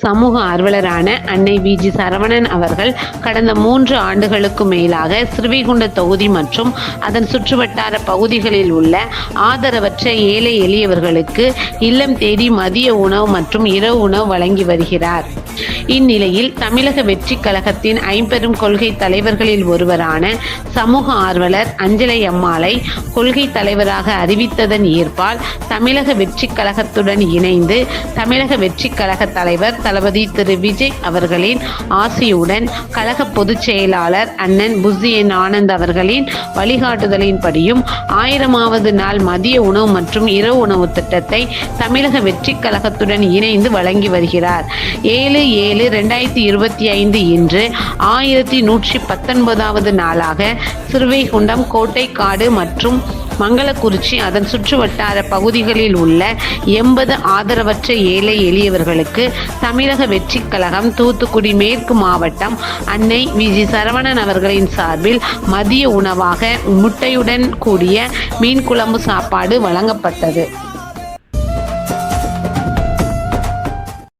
சமூக ஆர்வலரான அன்னை வி.ஜி. சரவணன் அவர்கள் கடந்த 3 ஆண்டுகளுக்கு மேலாக ஸ்ரீவைகுண்ட தொகுதி மற்றும் அதன் சுற்றுவட்டார பகுதிகளில் உள்ள ஆதரவற்ற ஏழை எளியவர்களுக்கு இல்லம் தேடி மதிய உணவு மற்றும் இரவு உணவு வழங்கி வருகிறார். இந்நிலையில் தமிழக வெற்றி கழகத்தின் ஐம்பெரும் கொள்கை தலைவர்களில் ஒருவரான சமூக ஆர்வலர் அஞ்சலை அம்மாளை கொள்கை தலைவராக அறிவித்ததன் ஏற்பால் தமிழக வெற்றி கழகத்துடன் இணைந்து தமிழக வெற்றி கழக தலைவர் தளபதி திரு விஜய் அவர்களின் ஆசியுடன் கழக பொதுச் செயலாளர் அண்ணன் புஸ்ஸியன் ஆனந்த் அவர்களின் வழிகாட்டுதலின்படியும் 1000வது நாள் மதிய உணவு மற்றும் இரவு உணவு திட்டத்தை தமிழக வெற்றி கழகத்துடன் இணைந்து வழங்கி வருகிறார். 7/7/2025 இன்று 1119வது நாளாக ஸ்ரீவைகுண்டம், கோட்டைக்காடு மற்றும் மங்களக்குறிச்சி அதன் சுற்றுவட்டார பகுதிகளில் உள்ள 80 ஆதரவற்ற ஏழை எளியவர்களுக்கு தமிழக வெற்றி கழகம் தூத்துக்குடி மேற்கு மாவட்டம் அன்னை வி.ஜி. சரவணன் அவர்களின் சார்பில் மதிய உணவாக முட்டையுடன் கூடிய மீன் குழம்பு சாப்பாடு வழங்கப்பட்டது.